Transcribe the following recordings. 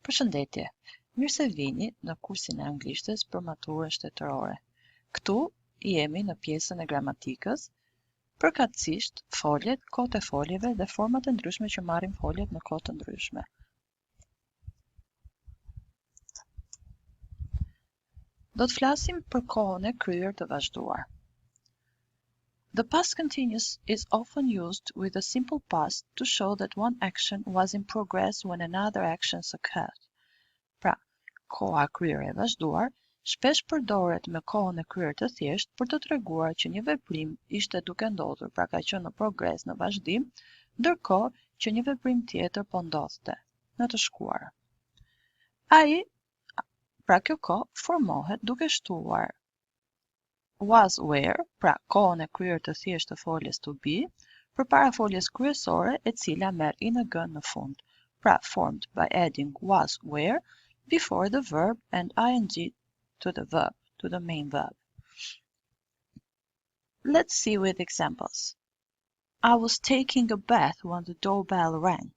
Përshëndetje, mirë se vini në kursin e anglishtes për maturën shtetërore. Këtu jemi në pjesën e gramatikës, përkatësisht foljet, kohët e foljeve dhe format e ndryshme që marrin foljet në kohë të ndryshme. Do të flasim për kohën e kryer të vazhduar. The past continuous is often used with the simple past to show that one action was in progress when another action occurred. Pra, koha kryer e vazhduar shpesh përdoret me kohën e kryer të thjeshtë për të treguar që një veprim ishte duke ndodhur, pra ka qenë në progres, në vazhdim, ndërkohë që një veprim tjetër po ndodhte në të shkuarën. Pra kjo kohë formohet duke shtuar was where, pra kohën e kryer të thjeshtë të foljes to be, përpara foljes kryesore e cila merr ing në fund, pra formed by adding was where before the verb and ing to the verb, to the main verb. Let's see with examples. I was taking a bath when the doorbell rang.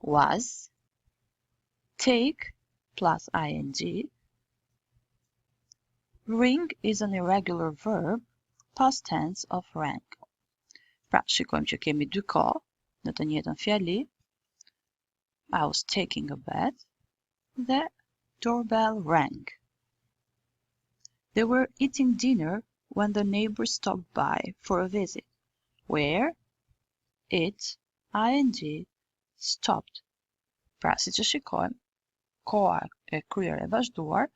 Was, take plus ing. Ring is an irregular verb, past tense of rang. Pra, shikojmë që kemi dy kohë në të njëjtën fjali. I was taking a bath. The doorbell rang. They were eating dinner when the neighbors stopped by for a visit. Where, it, ing, stopped. Pra, si që shikojmë, koha e kryer e vazhduar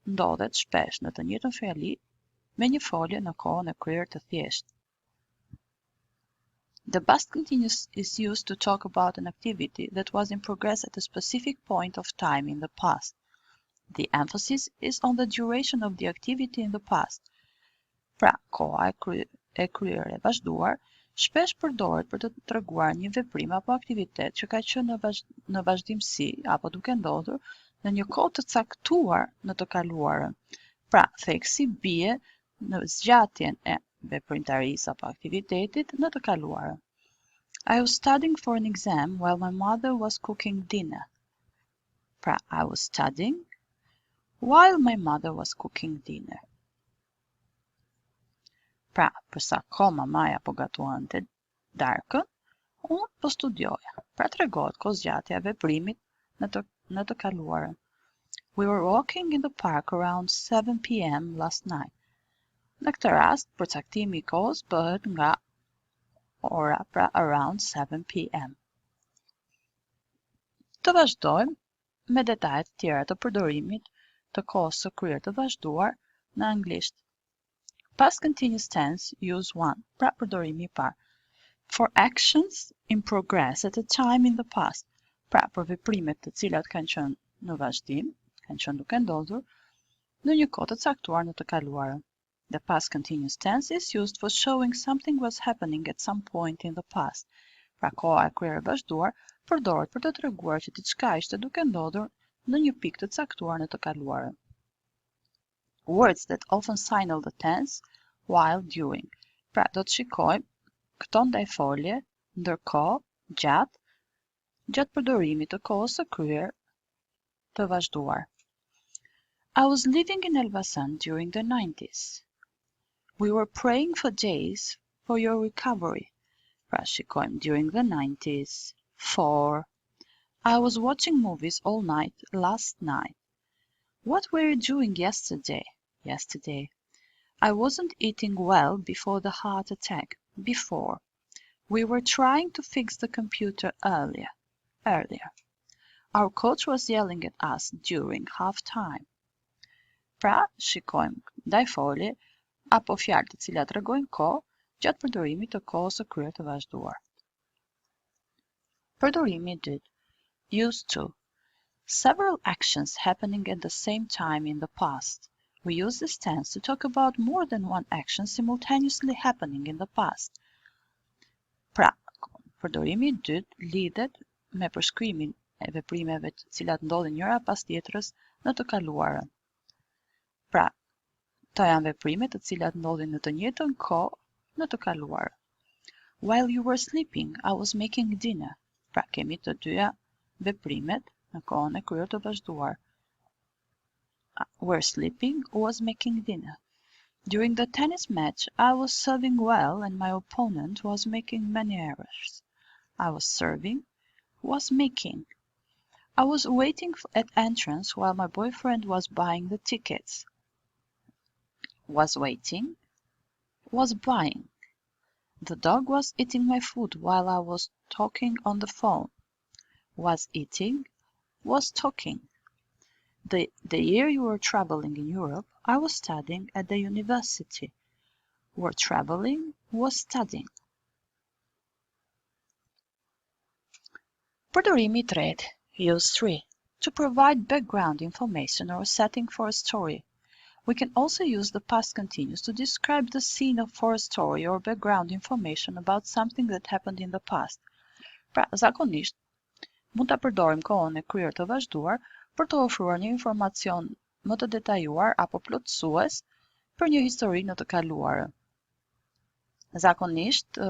ndodhet shpesh në të njëjtën fjali me një folje në kohën e kryer të thjeshtë. The past continuous is used to talk about an activity that was in progress at a specific point of time in the past. The emphasis is on the duration of the activity in the past. Pra, koha e kryer e vazhduar shpesh përdoret për të treguar një veprim apo aktivitet që ka qenë në vazhdimsi apo duke ndodhur në një kohë të caktuar në të kaluarën. Pra, theksi bie në zgjatjen e veprimtarisë apo aktivitetit në të kaluarën. I was studying for an exam while my mother was cooking dinner. Pra, I was studying while my mother was cooking dinner. Pra, përsa kohë mamaja po gatuante darkën, unë po studioja. Pra, tregohet kohëzgjatja e veprimit në të kaluarën. We were walking in the park around 7 p.m. last night. Në këtë rast, përcaktimi I kohës bëhet nga ora, pra around 7 p.m. Të vazhdojmë me detajet tjera të përdorimit të kohës së kryer të vazhduar në anglisht. Past continuous tense use one, pra përdorimi I parë. For actions in progress at a time in the past, pra për veprimet të cilat kanë qenë në vazhdim, kanë qenë duke ndodhur, në një kohë të caktuar në të kaluarën. The past continuous tense is used for showing something was happening at some point in the past. Pra koha e kryer e vazhduar përdoret për të treguar që diçka ishte duke ndodhur në një pikë të caktuar në të kaluarën. Words that often signal the tense while doing. Pra do të shikojmë këto ndaj folje, ndërkohë, gjatë përdorimit të kohës së kryer të vazhduar. I was living in Elbasan during the 90s. We were praying for days for your recovery. Pra shikojmë during the 90s. For I was watching movies all night last night. What were you doing yesterday? Yesterday. I wasn't eating well before the heart attack. Before. We were trying to fix the computer earlier. Our coach was yelling at us during half time. Pra, shikojmë ndaj folje apo fjalë të cilat tregojnë kohë gjatë përdorimit të kohës së kryer të vazhduar. Përdorimi I dytë. Used to. Several actions happening at the same time in the past. We use this tense to talk about more than one action simultaneously happening in the past. Pra, përdorimi I dytë lidhet me përshkrimin e veprimeve të cilat ndodhin njëra pas tjetrës në të kaluarën. Pra, to janë veprime të cilat ndodhin në të njëjtën kohë në të kaluarën. While you were sleeping, I was making dinner. Pra, kemi të dyja veprimet në kohën e kryer të vazhduar. Were sleeping was making dinner. During the tennis match, I was serving well and my opponent was making many errors. I was serving, was making. I was waiting at entrance while my boyfriend was buying the tickets. Was waiting, was buying. The dog was eating my food while I was talking on the phone. Was eating, was talking. The year you were traveling in Europe, I was studying at the university. Were traveling, was studying. Përdorimi I tretë, use 3, to provide background information or setting for a story. We can also use the past continuous to describe the scene for a story or background information about something that happened in the past. Pra, zakonisht, mund ta përdorim kohën e kryer të vazhduar për të ofruar një informacion më të detajuar apo plotësues për një histori në të kaluarën. Zakonisht,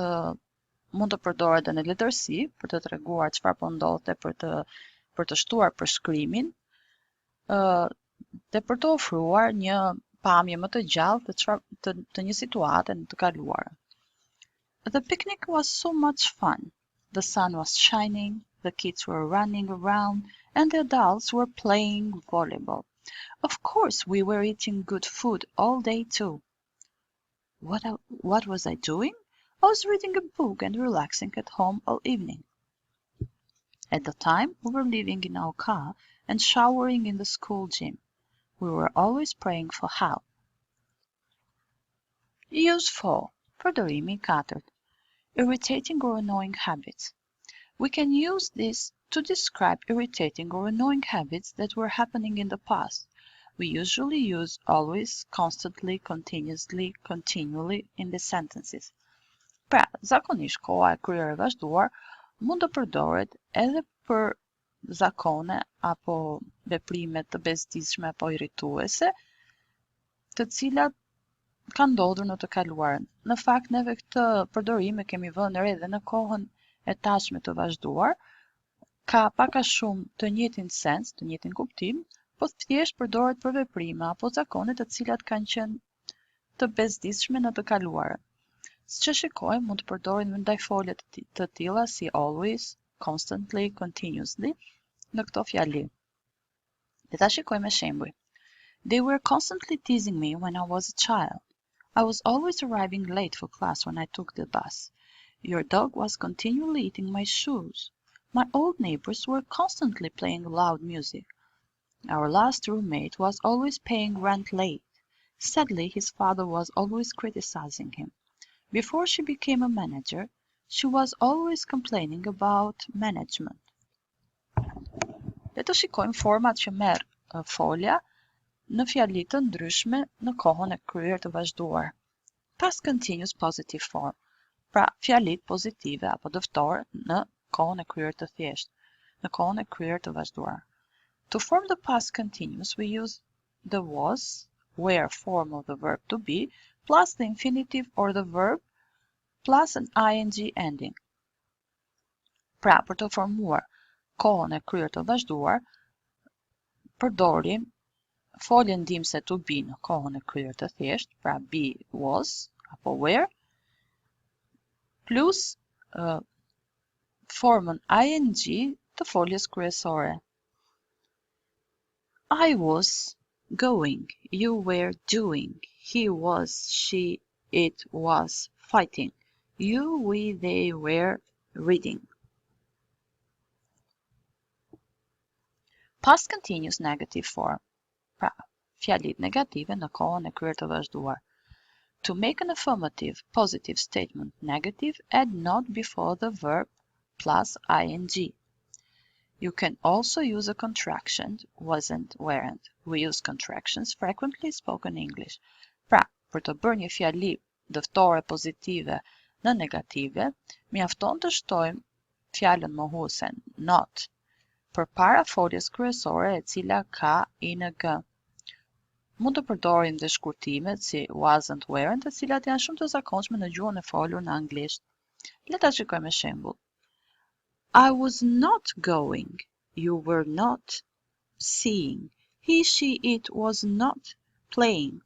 mund të përdoret edhe në letërsi për të treguar çfarë po ndodhte për të shtuar përshkrimin dhe për të ofruar një pamje më të gjallë të një situate në të kaluarën. The picnic was so much fun. The sun was shining, the kids were running around, and the adults were playing volleyball. Of course, we were eating good food all day too. What was I doing? I was reading a book and relaxing at home all evening. At the time, we were living in our car and showering in the school gym. We were always praying for help. Use 4. Përdorimi I katërt. Irritating or annoying habits. We can use this to describe irritating or annoying habits that were happening in the past. We usually use always, constantly, continuously, continually in the sentences. Pra, zakonisht koha e kryer e vazhduar mund të përdoret edhe për zakone apo veprime të bezdishme apo irrituese, të cilat kanë ndodhur në të kaluarën. Në fakt, neve këtë përdorim e kemi vënë re edhe në kohën e tashme të vazhduar, ka pak a shumë të njëjtin sens, të njëjtin kuptim, po thjesht përdoret për veprime apo zakone të cilat kanë qenë të bezdishme në të kaluarën. Siç e shikojmë, mund të përdoren ndaj folje të tilla si always, constantly, continuously në këto fjali. Le ta shikojmë me shembuj. They were constantly teasing me when I was a child. I was always arriving late for class when I took the bus. Your dog was continually eating my shoes. My old neighbors were constantly playing loud music. Our last roommate was always paying rent late. Sadly, his father was always criticizing him. Before she became a manager, she was always complaining about management. Le të shikojmë format që merr folja në fjali të ndryshme në kohën e kryer të vazhduar. Past continuous positive form, pra fjalit pozitive apo dëftore në kohën e kryer të thjeshtë, në kohën e kryer të vazhduar. To form the past continuous, we use the was, were form of the verb to be, plus the infinitive or the verb, plus an ing ending. Pra, për të formuar kohën e kryer të vazhduar, përdorim foljen ndihmëse to be në kohën e kryer të thjeshtë, pra be, was apo were, plus formën ing të foljes kryesore. I was going, you were doing, he was, she, it was fighting, you, we, they were reading. Past continuous negative form, pra fjalit negative në kohën e kryer të vazhduar. To make an affirmative, positive statement negative, add not before the verb plus ing. You can also use a contraction, wasn't, weren't. We use contractions frequently spoken English. Pra, për të bërë një fjali dëftore pozitive në negative, mjafton të shtojmë fjalën mohuese not përpara foljes kryesore e cila ka ing. Mund të përdorim dhe shkurtimet si wasn't, weren't, të cilat janë shumë të zakonshme në gjuhën e folur në anglisht. Le ta shikojmë me shembull. I was not going. you were not seeing. He, she, it was not playing.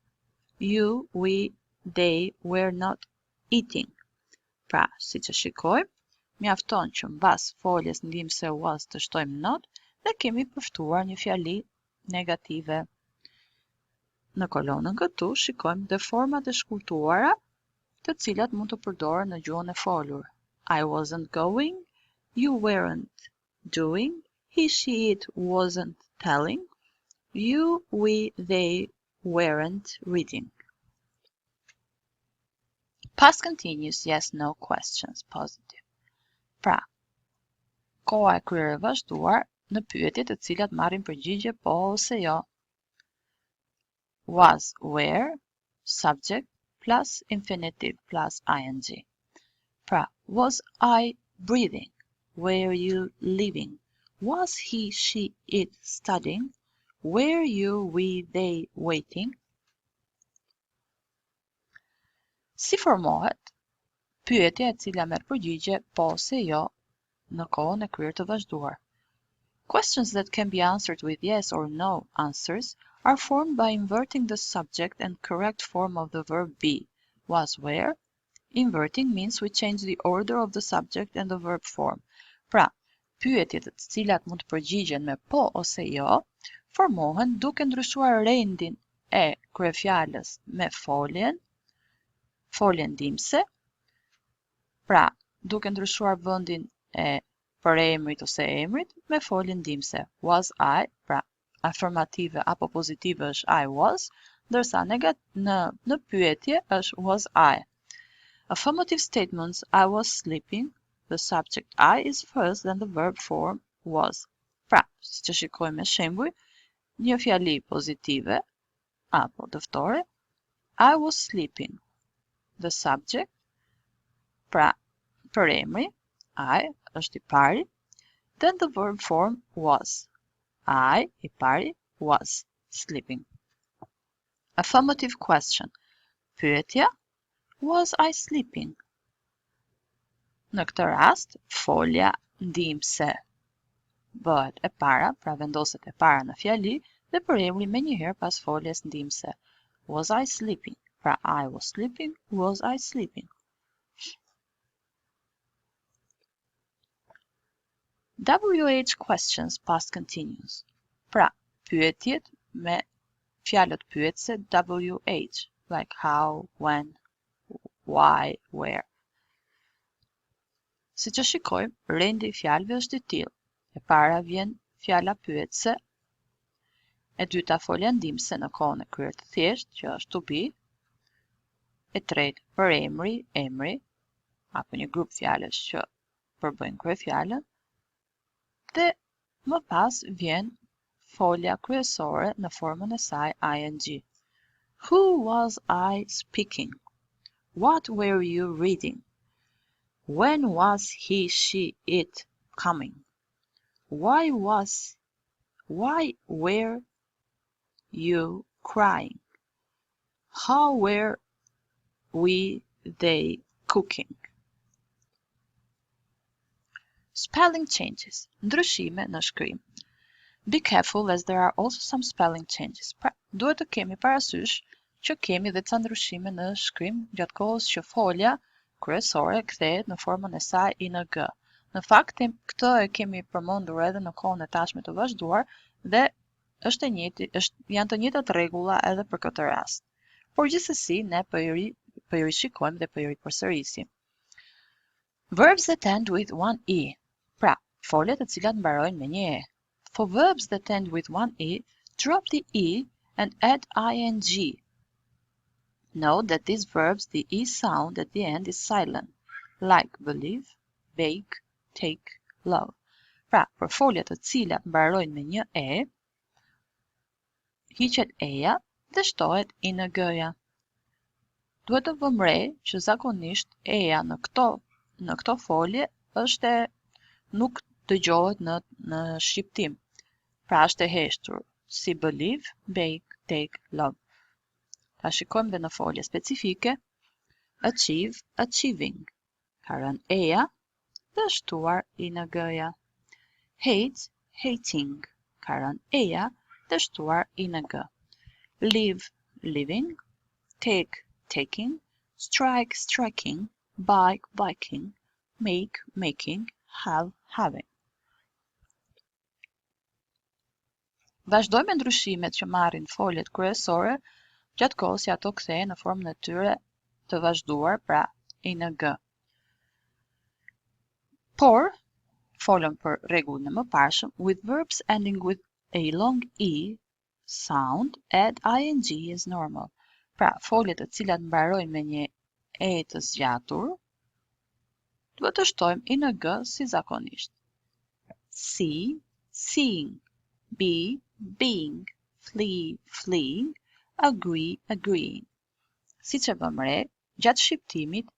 You, we, they were not eating. Pra, si që shikojmë, mjafton që mbas foljes ndihmëse was të shtojmë not dhe kemi përftuar një fjali negative. Në kolonën këtu shikojmë dhe format e shkurtuara të cilat mund të përdoren në gjuhën e folur. I wasn't going, you weren't doing, he, she, it wasn't telling, you, we, they weren't reading. Past continuous, yes, no questions, positive. Pra, koha e kryer e vazhduar në pyetje të cilat marrin përgjigje po ose jo. Was, were, subject plus infinitive plus ing. Pra, was I breathing? Were you living? Was he, she, it studying? Were you, we, they waiting? Si formohet pyetja e cila merr përgjigje po ose jo në kohën e kryer të vazhduar? Questions that can be answered with yes or no answers are formed by inverting the subject and correct form of the verb be. Was, were. Inverting means we change the order of the subject and the verb form. Pra, pyetjet të cilat mund të përgjigjen me po ose jo, formohen duke ndryshuar rendin e kryefjalës me foljen ndihmëse, pra duke ndryshuar vendin e përemrit ose emrit me foljen ndihmëse. Was I, pra affirmative apo pozitive është I was, ndërsa në pyetje është was I. Affirmative statements I was sleeping, the subject I is first then the verb form was. Pra, si që shikojmë me shembuj, një fjali pozitive apo dëftore, I was sleeping. The subject, pra përemri, I është i pari, then the verb form was. I, i pari, was sleeping. Affirmative question. Pyetja, was I sleeping? Në këtë rast, folja ndihmëse bëhet e para, pra vendoset e para në fjali dhe përemri menjëherë pas foljes ndihmëse. Was I sleeping? Pra I was sleeping, was I sleeping? WH questions past continuous. Pra, pyetjet me fjalët pyetëse WH, like how, when, why, where. Si që shikojmë, rendi I fjalëve është I tillë. E para vjen fjala pyetëse, e dyta folja ndihmëse në kohën e kryer të thjeshtë, që është to be, e tretë përemri, emri, apo një grup fjalësh që përbëjnë kryefjalën, dhe më pas vjen folja kryesore në formën e saj ing. Who was I speaking? What were you reading? When was he, she, it coming? Why were you crying? How were we, they cooking? Spelling changes. Ndryshime në shkrim. Be careful as there are also some spelling changes. Pra, duhet të kemi parasysh që kemi dhe ca ndryshime në shkrim gjatë kohës që folja kryesore kthehet në formën e saj ing. Në fakt, këtë e kemi përmendur edhe në kohën e tasme të vazhduar dhe janë të njëjtat rregulla edhe për këtë rast. Por gjithsesi ne po I rishikojmë dhe po I ripërsërisim. Verbs that end with one e. Pra, foljet të cilat mbarojnë me një e. For verbs that end with one e, drop the e and add ing. Note that these verbs, the e sound at the end is silent, like believe, bake, take, love. Pra, për foljet të cilat mbarojnë me një e, hiqet eja dhe shtohet ing-ja. Duhet të vëmë re që zakonisht eja në këto folje nuk dëgjohet në shqiptim. Pra është e heshtur, si believe, bake, take, love. Ta shikojmë dhe në folje specifike, achieve, achieving. Ka rënë eja dhe shtuar ing-ja. Hate, hating, ka rënë eja dhe shtuar i në g. Live, living, take, taking, strike, striking, bike, biking, make, making, have, having. Vazhdojmë me ndryshimet që marrin foljet kryesore gjatë kohës që ato kthehen në formën e tyre të vazhduar, pra i në g. Por, folëm për rregullin e mëparshëm, with verbs ending with a long e sound, add ing as normal. Pra, foljet të cilat mbarojnë me një e të zgjatur, duhet të shtojmë i në g si zakonisht. See, seeing, be, being, flee, fleeing, agree, agreeing. Si që vëm re, gjatë shqiptimit,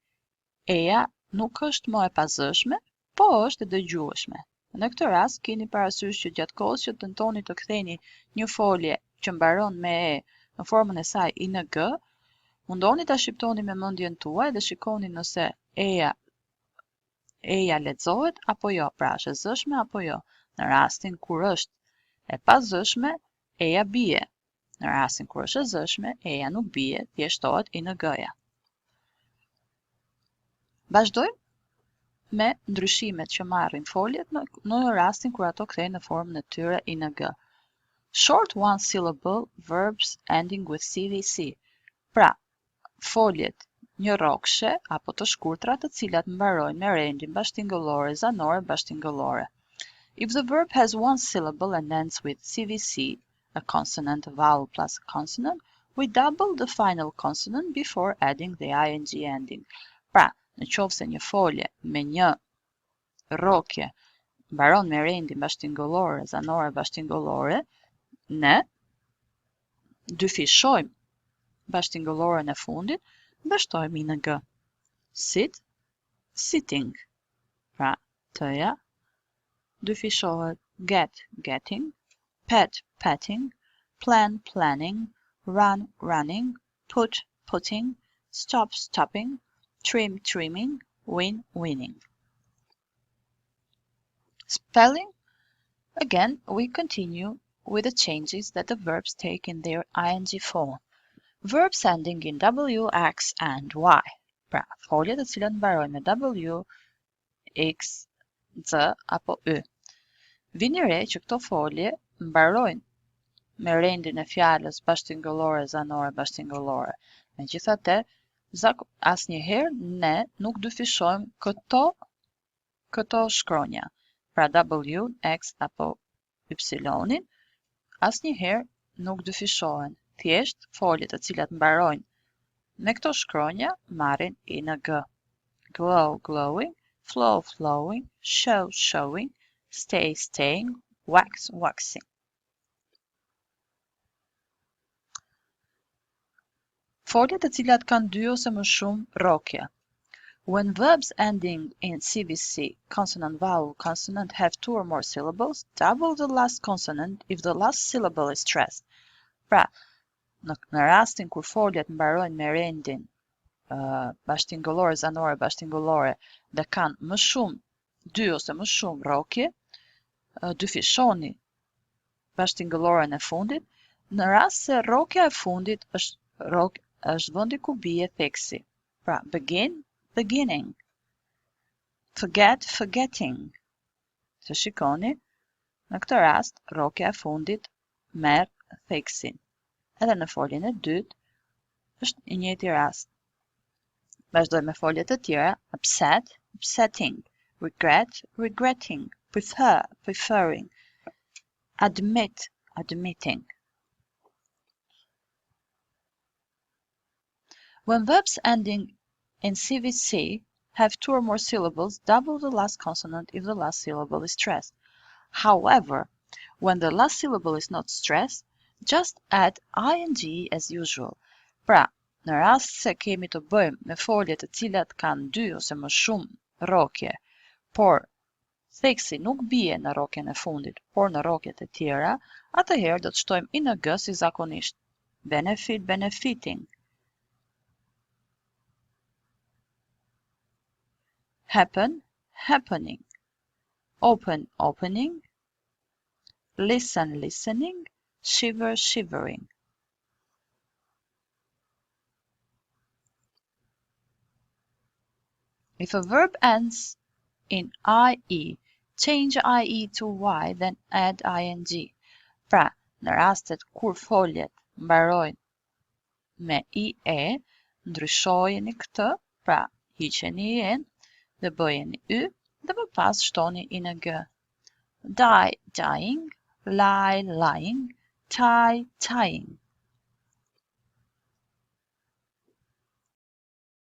eja nuk është më e pazëshme, po është e dëgjueshme. Në këtë rast, keni parasysh që gjatë kohës që tentoni të ktheni një folje që mbaron me e në formën e saj i në g, mundoni ta shqiptoni me mendjen tuaj dhe shikoni nëse eja lexohet apo jo, pra është e zëshme apo jo. Në rastin kur është e pazëshme, eja bie. Në rastin kur është e zëshme, eja nuk bie, thjesht shtohet i në g-ja. Vazhdojmë me ndryshimet që marrin foljet në rastin kur ato kthehen në formën e tyre i në g. Short one-syllable verbs ending with CVC. Pra, foljet një rrokshe apo të shkurtra të cilat mbarojnë me rendin bashkëtingëllore, zanore, bashkëtingëllore. If the verb has one syllable and ends with CVC, a consonant, a vowel plus a consonant, we double the final consonant before adding the ing ending. Pra, në qoftë se një folje me një rrokje mbaron me rendin bashkëtingëllore, zanore, bashkëtingëllore, ne dyfishojmë bashkëtingëlloren e fundit dhe shtojmë i në g. Sit, sitting. Pra, të-ja dyfishohet get, getting, pet, petting, plan, planning, run, running, put, putting, stop, stopping, trim, trimming, win, winning. Spelling. Again, we continue with the changes that the verbs take in their ing form. Verbs ending in w, x, and y. Pra, foljet të cilat mbarojnë me w, x, z apo y. Vini re që këto folje mbarojnë me rendin e fjalës bashkëtingëllore, zanore, bashkëtingëllore. Megjithatë, asnjëherë ne nuk dyfishojmë këto shkronja. Pra w, x apo y-in asnjëherë nuk dyfishohen. Thjesht foljet të cilat mbarojnë me këto shkronja marrin i në g. Glow, glowing, flow, flowing, show, showing, stay, staying, wax, waxing. Foljet të cilat kanë dy ose më shumë rrokje. When verbs ending in CVC, consonant, vowel, consonant have two or more syllables, double the last consonant if the last syllable is stressed. Pra, në rastin kur foljet mbarojnë me rendin bashkëtingëllore, zanore, bashkëtingëllore dhe kanë më shumë, dy ose më shumë rrokje, dyfishoni bashkëtingëlloren e fundit, në rast se rrokja e fundit është vendi ku bie theksi. Pra, begin, beginning, forget, forgetting. Të shikoni, në këtë rast, rrokja e fundit merr theksin. Edhe në foljen e dytë, është i njëjti rast. Vazhdojmë me foljet të tjera, upset, upsetting, regret, regretting, prefer, preferring, admit, admitting. When verbs ending in CVC have two or more syllables, double the last consonant if the last syllable is stressed. However, when the last syllable is not stressed, just add ing as usual. Pra, në rast se kemi të bëjmë me folje të cilat kanë dy ose më shumë rrokje, por theksi nuk bie në rrokjen e fundit, por në rrokjet e tjera, atëherë do të shtojmë i në g si zakonisht. Benefit, benefiting. Happen, happening. Open, opening. listen, listening, shiver, shivering. If a verb ends in IE, change IE to Y, then add ING. Pra, në rastet kur foljet mbarojnë me IE, ndryshojeni këtë, pra hiqeni IN dhe bëjeni Y dhe më pas shtoni ING. Die, dying, lie, lying, tie, tying.